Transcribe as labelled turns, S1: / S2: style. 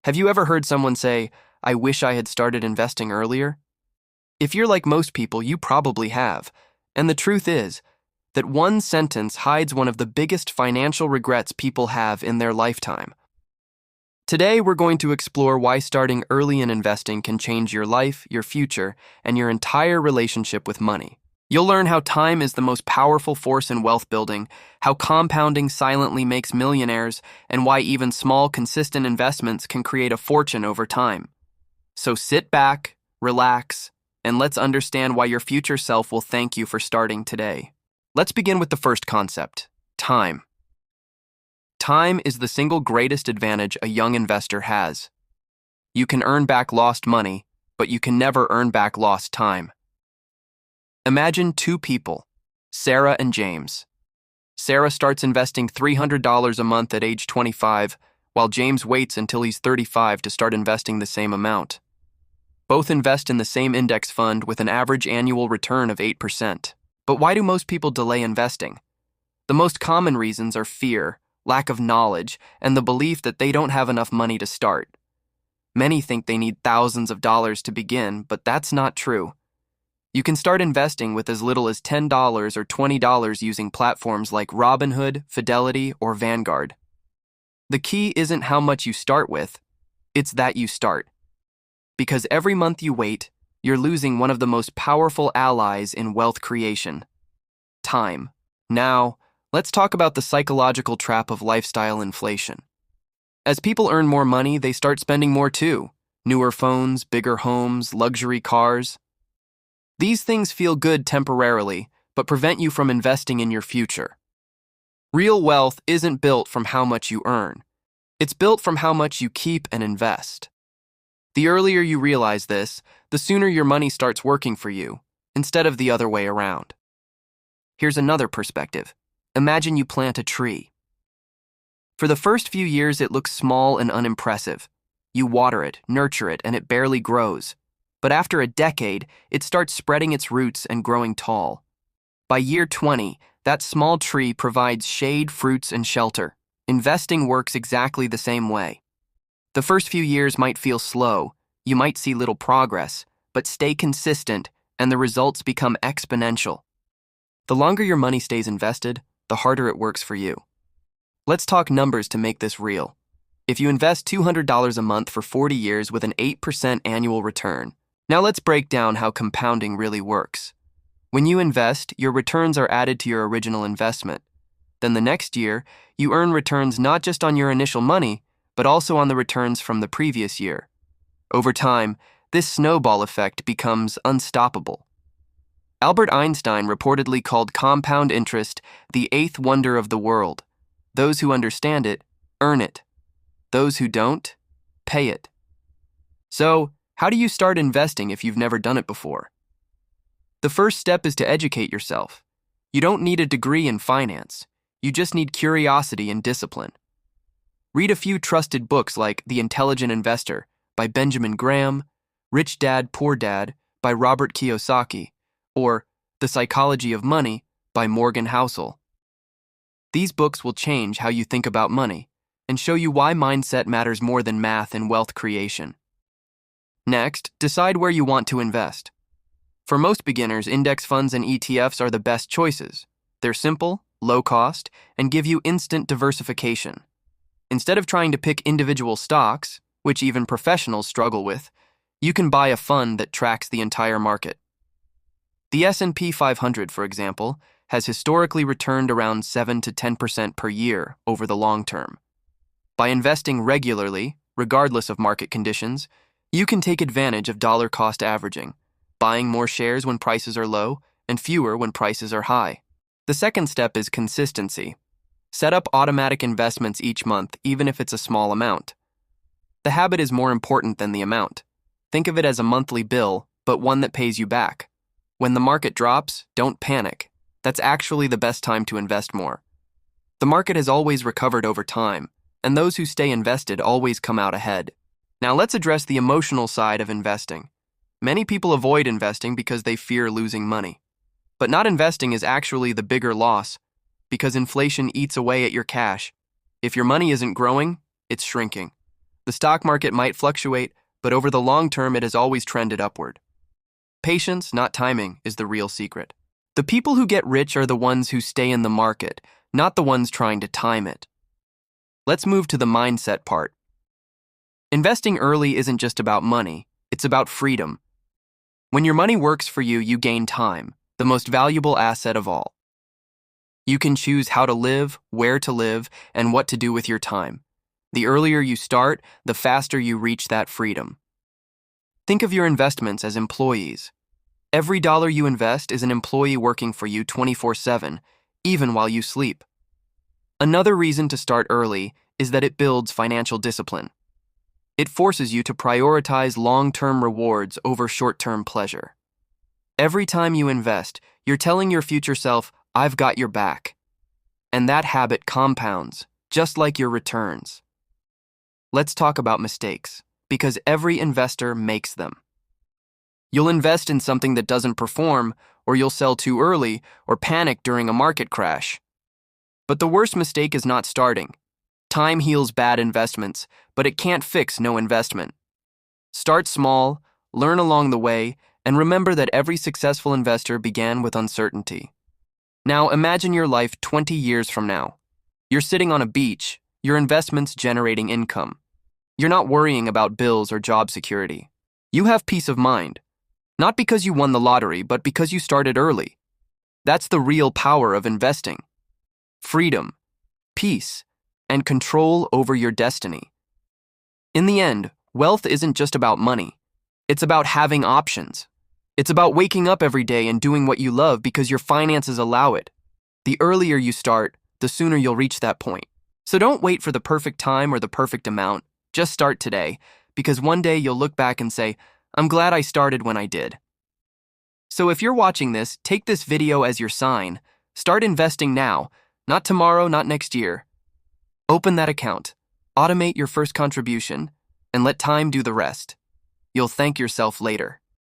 S1: Have you ever heard someone say, "I wish I had started investing earlier"? If you're like most people, you probably have. And the truth is that one sentence hides one of the biggest financial regrets people have in their lifetime. Today, we're going to explore why starting early in investing can change your life, your future, and your entire relationship with money. You'll learn how time is the most powerful force in wealth building, how compounding silently makes millionaires, and why even small, consistent investments can create a fortune over time. So sit back, relax, and let's understand why your future self will thank you for starting today. Let's begin with the first concept: time. Time is the single greatest advantage a young investor has. You can earn back lost money, but you can never earn back lost time. Imagine two people, Sarah and James. Sarah starts investing $300 a month at age 25, while James waits until he's 35 to start investing the same amount. Both invest in the same index fund with an average annual return of 8%. But why do most people delay investing? The most common reasons are fear, lack of knowledge, and the belief that they don't have enough money to start. Many think they need thousands of dollars to begin, but that's not true. You can start investing with as little as $10 or $20 using platforms like Robinhood, Fidelity, or Vanguard. The key isn't how much you start with, it's that you start. Because every month you wait, you're losing one of the most powerful allies in wealth creation: time. Now, let's talk about the psychological trap of lifestyle inflation. As people earn more money, they start spending more too. Newer phones, bigger homes, luxury cars. These things feel good temporarily, but prevent you from investing in your future. Real wealth isn't built from how much you earn. It's built from how much you keep and invest. The earlier you realize this, the sooner your money starts working for you, instead of the other way around. Here's another perspective. Imagine you plant a tree. For the first few years, it looks small and unimpressive. You water it, nurture it, and it barely grows. But after a decade, it starts spreading its roots and growing tall. By year 20, that small tree provides shade, fruits, and shelter. Investing works exactly the same way. The first few years might feel slow, you might see little progress, but stay consistent and the results become exponential. The longer your money stays invested, the harder it works for you. Let's talk numbers to make this real. If you invest $200 a month for 40 years with an 8% annual return, now let's break down how compounding really works. When you invest, your returns are added to your original investment. Then the next year, you earn returns not just on your initial money, but also on the returns from the previous year. Over time, this snowball effect becomes unstoppable. Albert Einstein reportedly called compound interest the eighth wonder of the world. Those who understand it, earn it. Those who don't, pay it. So, how do you start investing if you've never done it before? The first step is to educate yourself. You don't need a degree in finance. You just need curiosity and discipline. Read a few trusted books like The Intelligent Investor by Benjamin Graham, Rich Dad, Poor Dad by Robert Kiyosaki, or The Psychology of Money by Morgan Housel. These books will change how you think about money and show you why mindset matters more than math in wealth creation. Next, decide where you want to invest. For most beginners, index funds and ETFs are the best choices. They're simple, low cost, and give you instant diversification. Instead of trying to pick individual stocks, which even professionals struggle with, you can buy a fund that tracks the entire market. The S&P 500, for example, has historically returned around 7 to 10% per year over the long term. By investing regularly, regardless of market conditions, you can take advantage of dollar cost averaging, buying more shares when prices are low and fewer when prices are high. The second step is consistency. Set up automatic investments each month, even if it's a small amount. The habit is more important than the amount. Think of it as a monthly bill, but one that pays you back. When the market drops, don't panic. That's actually the best time to invest more. The market has always recovered over time, and those who stay invested always come out ahead. Now let's address the emotional side of investing. Many people avoid investing because they fear losing money. But not investing is actually the bigger loss, because inflation eats away at your cash. If your money isn't growing, it's shrinking. The stock market might fluctuate, but over the long term, it has always trended upward. Patience, not timing, is the real secret. The people who get rich are the ones who stay in the market, not the ones trying to time it. Let's move to the mindset part. Investing early isn't just about money, it's about freedom. When your money works for you, you gain time, the most valuable asset of all. You can choose how to live, where to live, and what to do with your time. The earlier you start, the faster you reach that freedom. Think of your investments as employees. Every dollar you invest is an employee working for you 24/7, even while you sleep. Another reason to start early is that it builds financial discipline. It forces you to prioritize long-term rewards over short-term pleasure. Every time you invest, you're telling your future self, "I've got your back." And that habit compounds, just like your returns. Let's talk about mistakes, because every investor makes them. You'll invest in something that doesn't perform, or you'll sell too early, or panic during a market crash. But the worst mistake is not starting. Time heals bad investments, but it can't fix no investment. Start small, learn along the way, and remember that every successful investor began with uncertainty. Now imagine your life 20 years from now. You're sitting on a beach, your investments generating income. You're not worrying about bills or job security. You have peace of mind, not because you won the lottery, but because you started early. That's the real power of investing. Freedom, peace, and control over your destiny. In the end, wealth isn't just about money. It's about having options. It's about waking up every day and doing what you love because your finances allow it. The earlier you start, the sooner you'll reach that point. So don't wait for the perfect time or the perfect amount. Just start today, because one day you'll look back and say, "I'm glad I started when I did." So if you're watching this, take this video as your sign. Start investing now, not tomorrow, not next year. Open that account, automate your first contribution, and let time do the rest. You'll thank yourself later.